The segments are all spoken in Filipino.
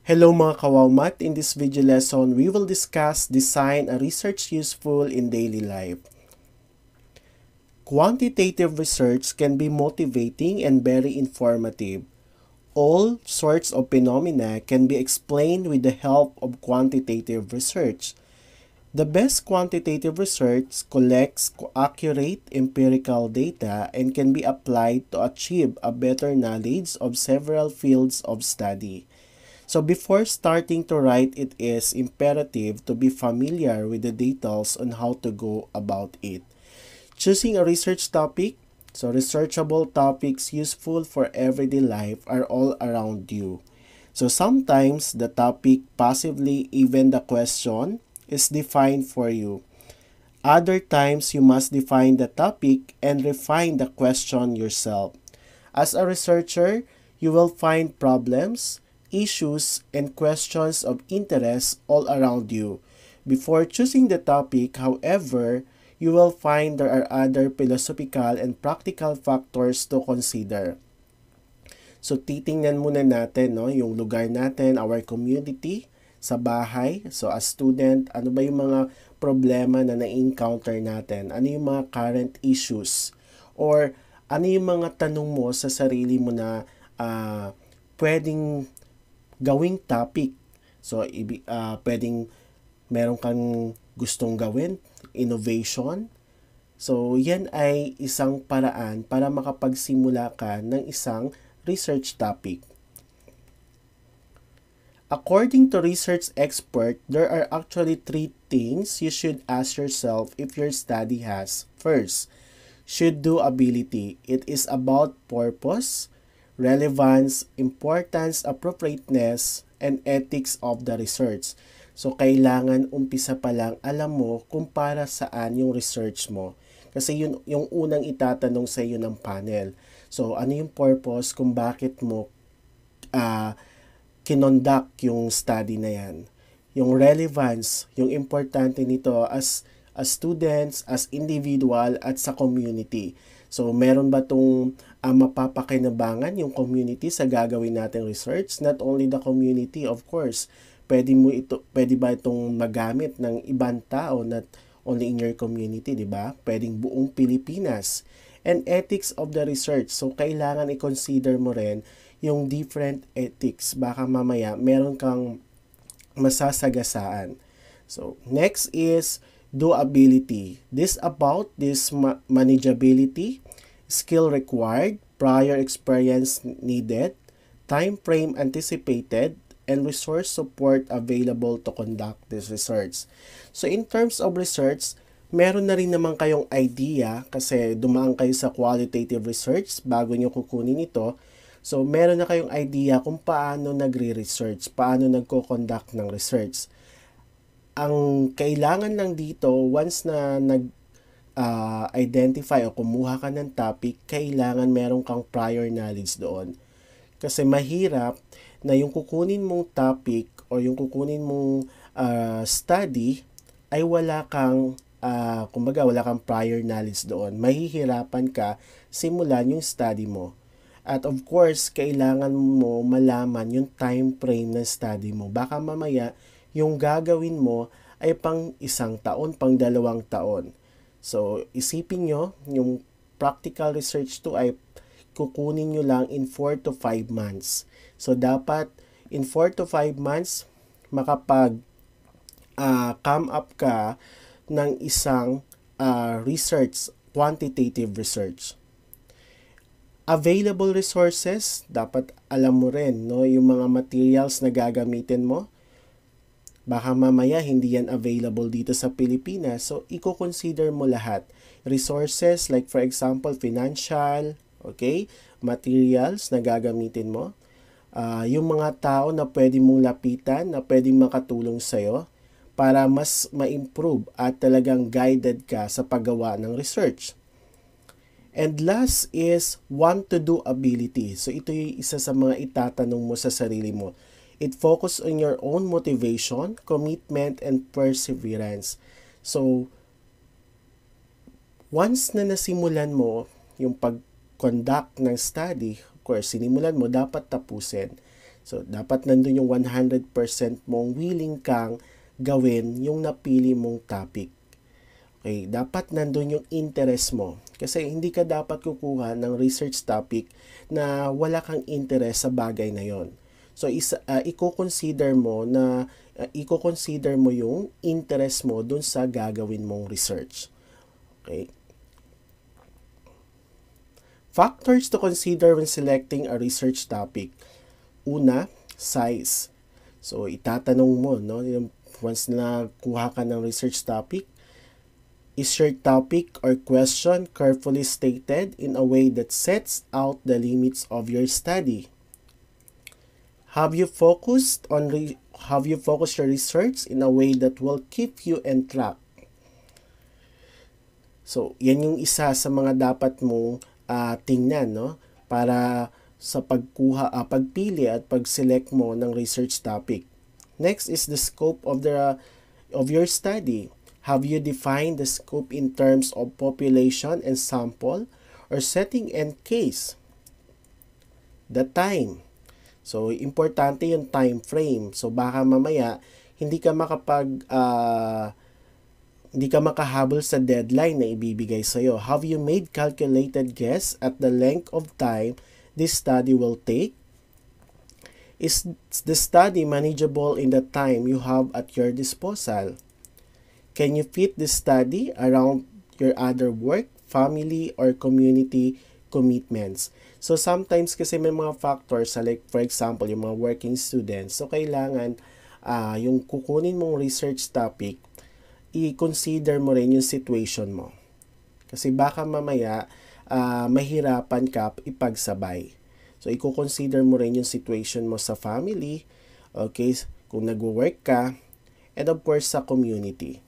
Hello mga kawawmat, in this video lesson, we will discuss design a research useful in daily life. Quantitative research can be motivating and very informative. All sorts of phenomena can be explained with the help of quantitative research. The best quantitative research collects accurate empirical data and can be applied to achieve a better knowledge of several fields of study. So before starting to write, it is imperative to be familiar with the details on how to go about it. Choosing a research topic. So researchable topics useful for everyday life are all around you. So sometimes the topic, possibly even the question, is defined for you. Other times you must define the topic and refine the question yourself. As a researcher, you will find problems, issues, and questions of interest all around you. Before choosing the topic, however, you will find there are other philosophical and practical factors to consider. So titingnan muna natin yung lugar natin, our community, sa bahay. So as student, ano ba yung mga problema na na-encounter natin? Ano yung mga current issues? Or ano yung mga tanong mo sa sarili mo na pwedeng gawing topic? So pwedeng meron kang gustong gawin, innovation. So yan ay isang paraan para makapagsimula ka ng isang research topic. According to research expert, there are actually 3 things you should ask yourself if your study has. First, should do ability. It is about purpose, relevance, importance, appropriateness, and ethics of the research. So, kailangan umpisa pa lang alam mo kung para saan yung research mo. Kasi yun yung unang itatanong sa iyo ng panel. So, ano yung purpose kung bakit mo kinonduct yung study na yan. Yung relevance, yung importante nito as students, as individual, at sa community. So, meron ba itong mapapakinabangan yung community sa gagawin nating research? Not only the community, of course. Pwede ba itong magamit ng ibang tao, not only in your community, di ba? Pwedeng buong Pilipinas. And ethics of the research. So, kailangan i-consider mo rin yung different ethics. Baka mamaya meron kang masasagasaan. So, next is doability. This about this manageability, skill required, prior experience needed, time frame anticipated, and resource support available to conduct this research. So, in terms of research, meron na rin naman kayong idea kasi dumaan kayo sa qualitative research bago nyo kukunin ito. So, meron na kayong idea kung paano nagre-research, paano nagko-conduct ng research. Ang kailangan lang dito, once na identify o kumuha ka ng topic, kailangan meron kang prior knowledge doon. Kasi mahirap na yung kukunin mong topic o yung kukunin mong study ay wala kang wala kang prior knowledge doon. Mahihirapan ka simulan yung study mo. At of course, kailangan mo malaman yung time frame ng study mo. Baka mamaya, yung gagawin mo ay pang 1 taon, pang 2 taon. So, isipin nyo, yung practical research to ay kukunin nyo lang in 4 to 5 months. So, dapat in 4 to 5 months, makapag come up ka ng isang research, quantitative research. Available resources, dapat alam mo rin, yung mga materials na gagamitin mo. Baka mamaya hindi yan available dito sa Pilipinas. So, i-consider mo lahat. Resources like for example, financial, okay? Materials na gagamitin mo. Yung mga tao na pwede mong lapitan, na pwedeng makatulong sa'yo para mas ma-improve at talagang guided ka sa paggawa ng research. And last is want to do ability. So ito yung isa sa mga itatanong mo sa sarili mo. It focus on your own motivation, commitment, and perseverance. So once na nasimulan mo yung pag-conduct ng study, of course, sinimulan mo, dapat tapusin. So, dapat nandun yung 100% mong willing kang gawin yung napili mong topic. Okay, dapat nandun yung interest mo. Kasi hindi ka dapat kukuha ng research topic na wala kang interest sa bagay na yon. So, i-consider mo yung interest mo dun sa gagawin mong research. Okay. Factors to consider when selecting a research topic. Una, size. So, itatanong mo, no? Once na kuha ka ng research topic, is your topic or question carefully stated in a way that sets out the limits of your study? Have you focused your research in a way that will keep you on track? So, yan yung isa sa mga dapat mong tingnan, no? Para sa pagpili at pag-select mo ng research topic. Next is the scope of your study. Have you defined the scope in terms of population and sample or setting and case? The time. So, importante yung time frame. So, baka mamaya hindi ka makahabol sa deadline na ibibigay sa'yo. Have you made calculated guess at the length of time this study will take? Is the study manageable in the time you have at your disposal? Can you fit the study around your other work, family, or community commitments? So sometimes kasi may mga factors, like for example, yung mga working students. So kailangan yung kukunin mong research topic, i-consider mo rin yung situation mo. Kasi baka mamaya mahirapan ka ipagsabay. So, i-consider mo rin yung situation mo sa family, okay, kung nag-work ka, and of course sa community.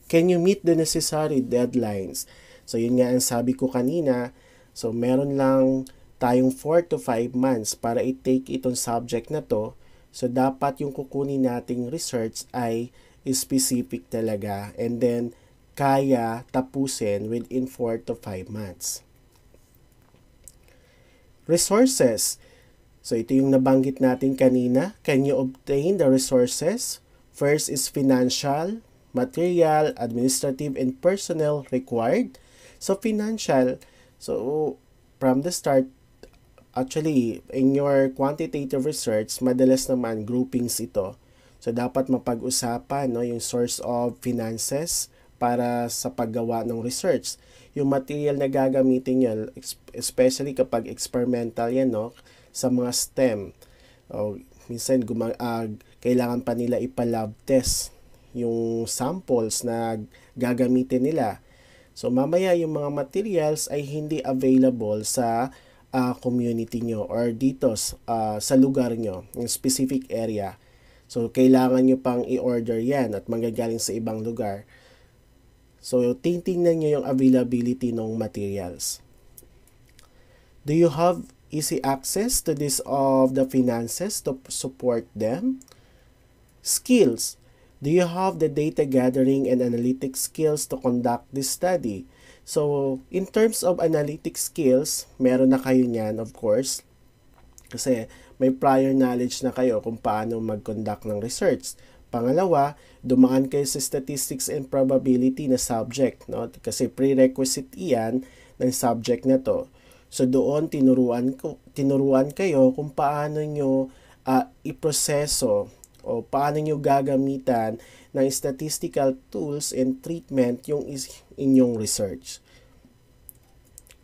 Can you meet the necessary deadlines? So, yun nga ang sabi ko kanina. So, meron lang tayong 4 to 5 months para i-take itong subject na to. So, dapat yung kukunin nating research ay specific talaga, and then kaya tapusin within 4 to 5 months. Resources. So, ito yung nabanggit natin kanina. Can you obtain the resources? First is financial, material, administrative, and personnel required. So, financial. So, from the start, actually, in your quantitative research, madalas naman groupings ito. So, dapat mapag-usapan, no, yung source of finances para sa paggawa ng research. Yung material na gagamitin nyo, especially kapag experimental yan, no, sa mga STEM. Minsan, kailangan pa nila ipa-lab test yung samples na gagamitin nila. So, mamaya yung mga materials ay hindi available sa community nyo or dito sa lugar nyo, yung specific area. So, kailangan nyo pang i-order yan at manggagaling sa ibang lugar. So, titingnan nyo yung availability ng materials. Do you have easy access to this of the finances to support them? Skills. Do you have the data gathering and analytic skills to conduct this study? So, in terms of analytic skills, meron na kayo niyan, of course. Kasi may prior knowledge na kayo kung paano mag-conduct ng research. Pangalawa, dumaan kayo sa statistics and probability na subject, no? Kasi prerequisite iyan ng subject na to. So doon tinuruan kayo kung paano nyo iproseso o paano nyo gagamitan ng statistical tools and treatment yung inyong research.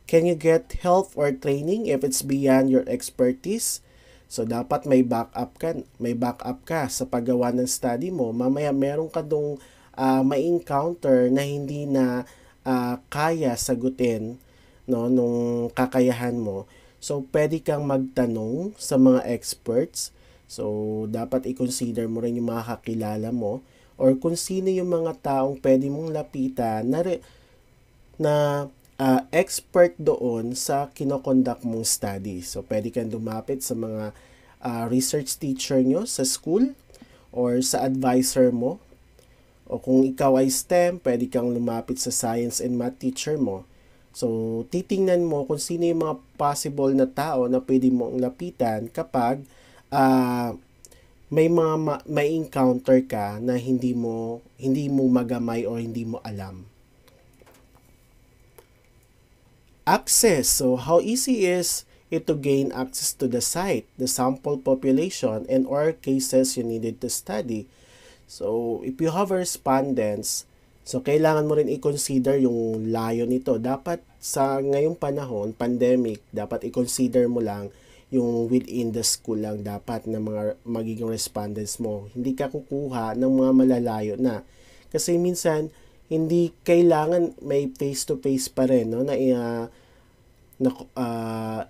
Can you get help or training if it's beyond your expertise? So, dapat may backup ka sa paggawa ng study mo. Mamaya meron ka dong ma-encounter na hindi na kaya sagutin, no, nung kakayahan mo. So, pwede kang magtanong sa mga experts. So, dapat i-consider mo rin yung mga kakilala mo or kung sino yung mga taong pwede mong lapitan na expert doon sa kinokonduct mong study. So, pwede kang lumapit sa mga research teacher nyo sa school or sa advisor mo. O kung ikaw ay STEM, pwede kang lumapit sa science and math teacher mo. So, titingnan mo kung sino yung mga possible na tao na pwede mong lapitan kapag may mga may encounter ka na hindi mo magamay o hindi mo alam. Access. So, how easy is it to gain access to the site, the sample population, and or cases you needed to study? So, if you have respondents, so kailangan mo rin i-consider yung layo nito. Dapat sa ngayong panahon, pandemic, dapat i-consider mo lang yung within the school lang dapat na mga magiging respondents mo. Hindi ka kukuha ng mga malalayo na. Kasi minsan, hindi kailangan may face-to-face pa rin, no, na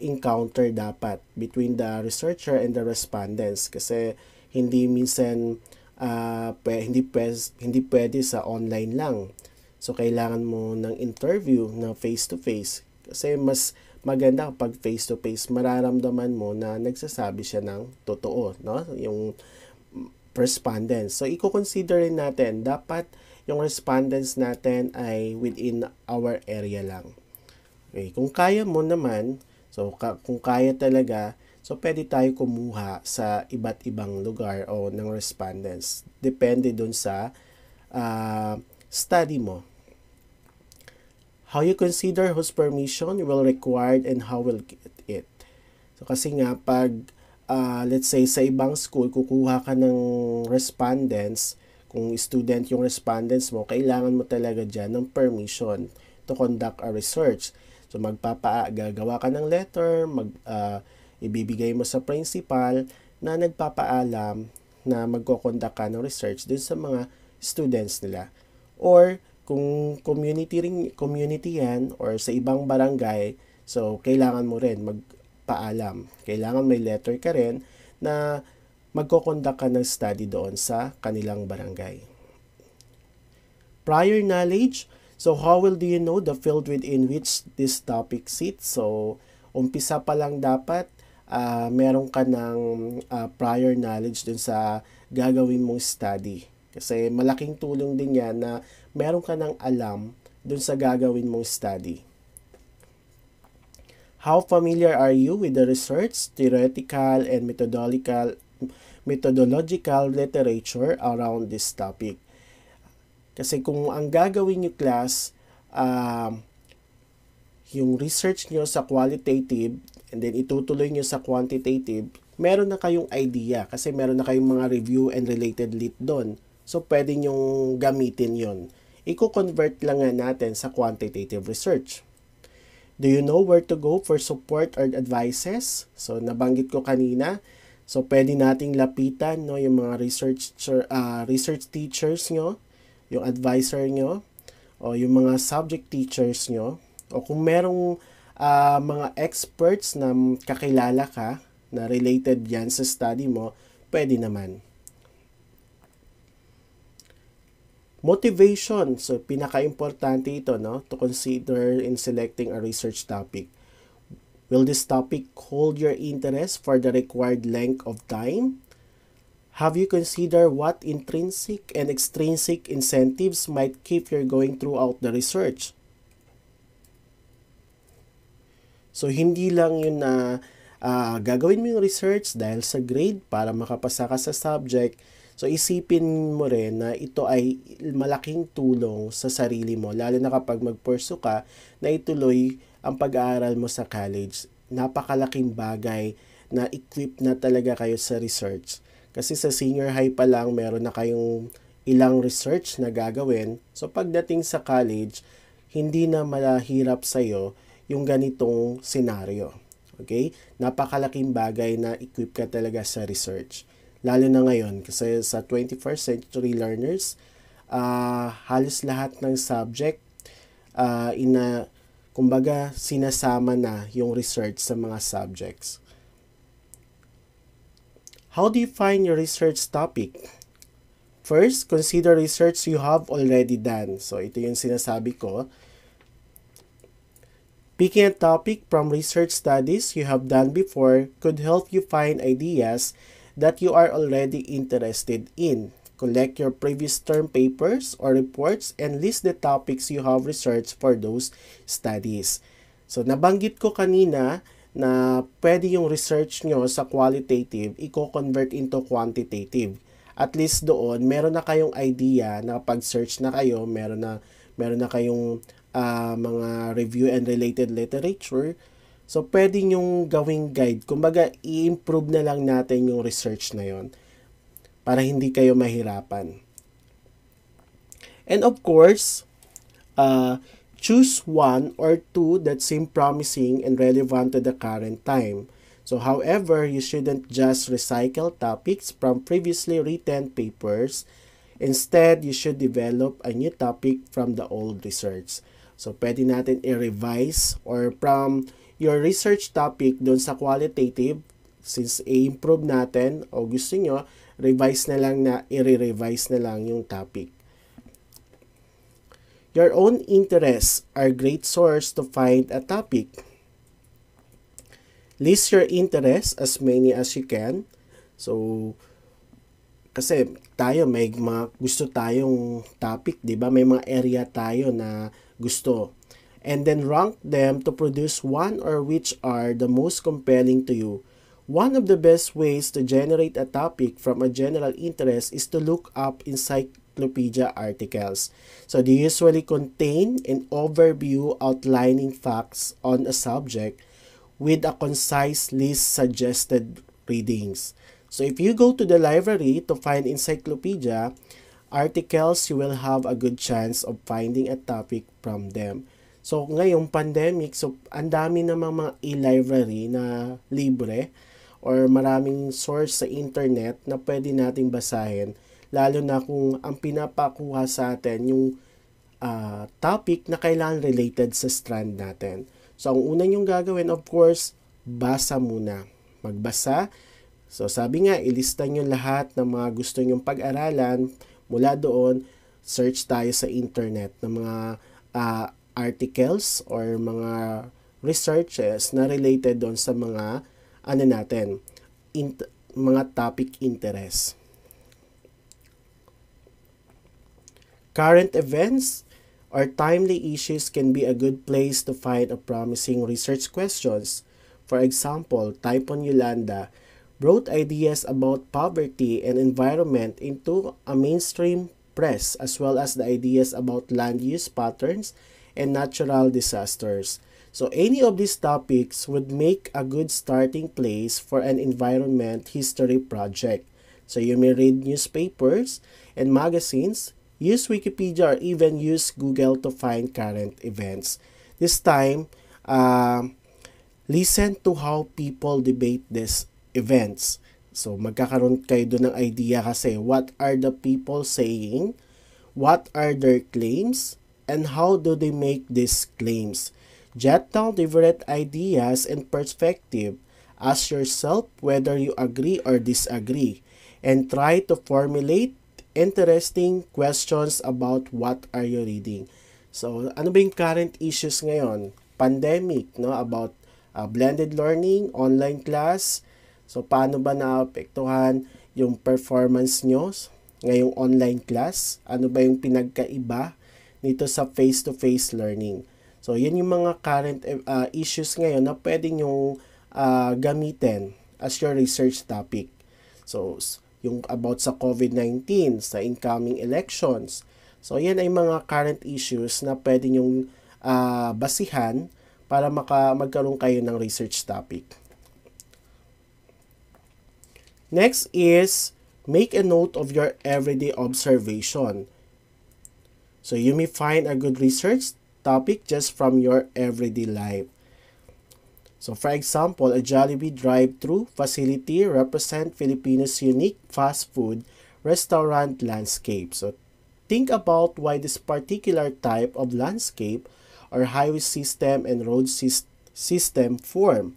encounter dapat between the researcher and the respondents. Kasi hindi minsan hindi pwede sa online lang. So, kailangan mo ng interview na face-to-face. Kasi mas maganda kapag face-to-face, mararamdaman mo na nagsasabi siya ng totoo, no? Yung respondents. So, i-consider rin natin, dapat yung respondents natin ay within our area lang. Okay, kung kaya mo naman, so kung kaya talaga, so pwede tayo kumuha sa iba't ibang lugar o ng respondents. Depende dun sa study mo. How you consider whose permission you will require and how will get it. So kasi nga pag let's say sa ibang school kukuha ka ng respondents, kung student yung respondents mo, kailangan mo talaga dyan ng permission to conduct a research. So gagawa ka ng letter, ibibigay mo sa principal na nagpapaalam na magko-conduct ka ng research dun sa mga students nila. Or kung community yan or sa ibang barangay, so kailangan mo rin magpaalam. Kailangan may letter ka rin na magko-conduct ka ng study doon sa kanilang barangay. Prior knowledge. So, how will do you know the field within which this topic sits? So, umpisa pa lang dapat meron ka ng prior knowledge dun sa gagawin mong study. Kasi malaking tulong din yan na meron ka ng alam dun sa gagawin mong study. How familiar are you with the research, theoretical, and methodological literature around this topic? Kasi kung ang gagawin nyo class, yung research nyo sa qualitative and then itutuloy nyo sa quantitative, meron na kayong idea kasi meron na kayong mga review and related lit doon. So, pwede nyong gamitin yon. Iko-convert lang nga natin sa quantitative research. Do you know where to go for support or advices? So, nabanggit ko kanina. So, pwede nating lapitan, no, yung mga research teachers nyo, yung advisor nyo, o yung mga subject teachers nyo, o kung merong mga experts na kakilala ka na related yan sa study mo, pwede naman. Motivation. So, pinaka-importante ito, no, to consider in selecting a research topic. Will this topic hold your interest for the required length of time? Have you considered what intrinsic and extrinsic incentives might keep you going throughout the research? So, hindi lang yun na gagawin mo yung research dahil sa grade para makapasa ka sa subject. So, isipin mo rin na ito ay malaking tulong sa sarili mo, lalo na kapag mag-pursue ka na ituloy ang pag-aaral mo sa college. Napakalaking bagay na equip na talaga kayo sa research. Kasi sa senior high pa lang, meron na kayong ilang research na gagawin. So, pagdating sa college, hindi na mahirap sa'yo yung ganitong senaryo. Okay? Napakalaking bagay na equip ka talaga sa research. Lalo na ngayon, kasi sa 21st century learners, halos lahat ng subject, kumbaga, sinasama na yung research sa mga subjects. How do you find your research topic? First, consider research you have already done. So, ito yung sinasabi ko. Picking a topic from research studies you have done before could help you find ideas that you are already interested in. collect your previous term papers or reports, and list the topics you have researched for those studies. So, nabanggit ko kanina na pwede yung research nyo sa qualitative, i-convert into quantitative. At least doon, meron na kayong idea na pag-search na kayo, meron na kayong mga review and related literature. So, pwede nyong gawing guide. Kumbaga, i-improve na lang natin yung research na yon para hindi kayo mahirapan. And of course, choose one or two that seem promising and relevant to the current time. So, however, you shouldn't just recycle topics from previously written papers. Instead, you should develop a new topic from the old research. So, pwede natin i-revise or from your research topic doon sa qualitative, since i-improve natin o gusto nyo, i-revise na lang yung topic. Your own interests are a great source to find a topic. List your interests, as many as you can. So, kasi tayo may mga gusto tayong topic, di ba? May mga area tayo na gusto. And then rank them to produce one or which are the most compelling to you. One of the best ways to generate a topic from a general interest is to look up encyclopedia articles. So they usually contain an overview outlining facts on a subject with a concise list suggested readings. So if you go to the library to find encyclopedia articles, you will have a good chance of finding a topic from them. So ngayong pandemic, so ang dami namang mga e-library na libre or maraming source sa internet na pwede nating basahin, lalo na kung ang pinapakuha sa atin yung topic na kailangan related sa strand natin. So, ang una nyong gagawin, of course, basa muna. Magbasa. So, sabi nga, ilista nyo lahat ng mga gusto nyong pag-aralan. Mula doon, search tayo sa internet ng mga articles or mga researches na related doon sa mga mga topic interest. Current events or timely issues can be a good place to find a promising research questions. For example, Typhoon Yolanda brought ideas about poverty and environment into a mainstream press, as well as the ideas about land use patterns and natural disasters. So any of these topics would make a good starting place for an environment history project. So you may read newspapers and magazines, use Wikipedia, or even use Google to find current events. This time, listen to how people debate these events. So, magkakaroon kayo doon ng idea kasi what are the people saying, what are their claims, and how do they make these claims. Jot down different ideas and perspective. Ask yourself whether you agree or disagree, and try to formulate interesting questions about what are you reading. So, ano ba yung current issues ngayon? Pandemic, no? About blended learning, online class. So, paano ba naapektuhan yung performance nyo ngayong online class? Ano ba yung pinagkaiba nito sa face-to-face learning? So, yan yung mga current issues ngayon na pwede nyong gamitin as your research topic. So, yung about sa COVID-19, sa incoming elections. So, yan ay mga current issues na pwede nyong basihan para magkaroon kayo ng research topic. Next is, make a note of your everyday observation. So, you may find a good research topic just from your everyday life. So, for example, a Jollibee drive-thru facility represents Filipinos' unique fast food restaurant landscape. So, think about why this particular type of landscape or highway system and road system form.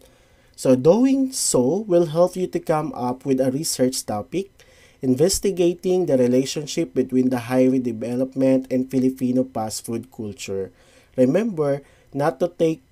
So, doing so will help you to come up with a research topic investigating the relationship between the highway development and Filipino fast food culture. Remember not to take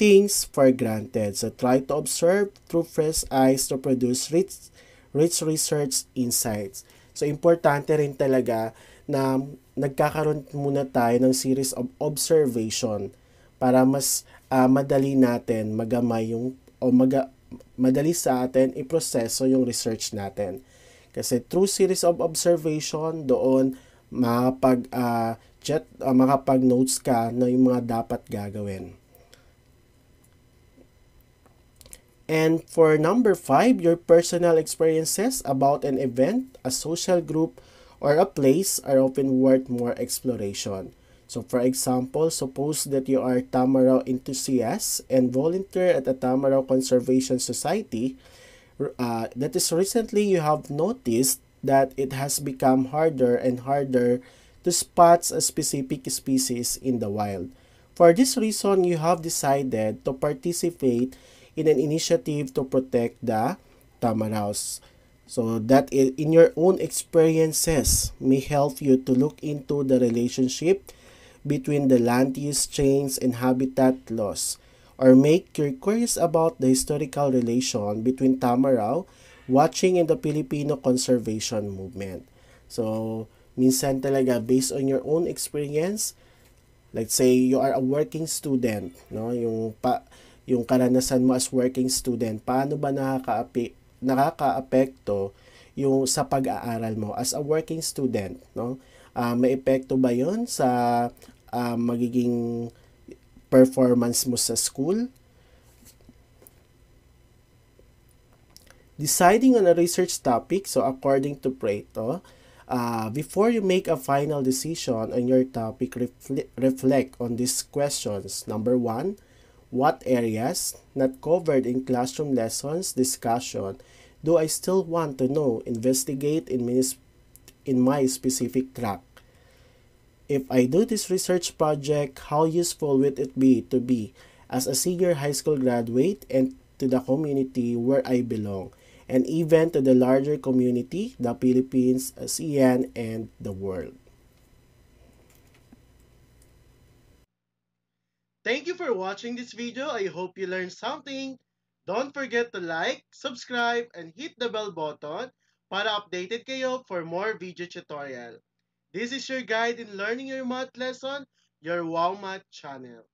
things for granted. So try to observe through fresh eyes to produce rich research insights. So, importante rin talaga na nagkakaroon muna tayo ng series of observation para mas madali natin magamay yung o madali sa atin iproseso yung research natin. Kasi through series of observation, doon makapag notes ka na yung mga dapat gagawin. And for number 5, your personal experiences about an event, a social group, or a place are often worth more exploration. So for example, suppose that you are Tamaraw enthusiast and volunteer at a Tamaraw Conservation Society. That is recently you have noticed that it has become harder and harder to spot a specific species in the wild. For this reason, you have decided to participate in an initiative to protect the tamaraws. So that in your own experiences may help you to look into the relationship between the land use change and habitat loss, or make you curious about the historical relation between tamaraw watching and the Filipino conservation movement. So, minsan talaga based on your own experience, let's say you are a working student, no? Yung karanasan mo as working student, paano ba nakakaapekto yung sa pag-aaral mo as a working student, no? May epekto ba 'yon sa magiging performance mo sa school? Deciding on a research topic, so according to Prieto, before you make a final decision on your topic, reflect on these questions. Number 1, what areas not covered in classroom lessons discussion do I still want to know, investigate in my specific track? If I do this research project, how useful would it be as a senior high school graduate and to the community where I belong, and even to the larger community, the Philippines, ASEAN, and the world? Thank you for watching this video. I hope you learned something. Don't forget to like, subscribe, and hit the bell button para updated kayo for more video tutorial. This is your guide in learning your math lesson, your Wow Math channel.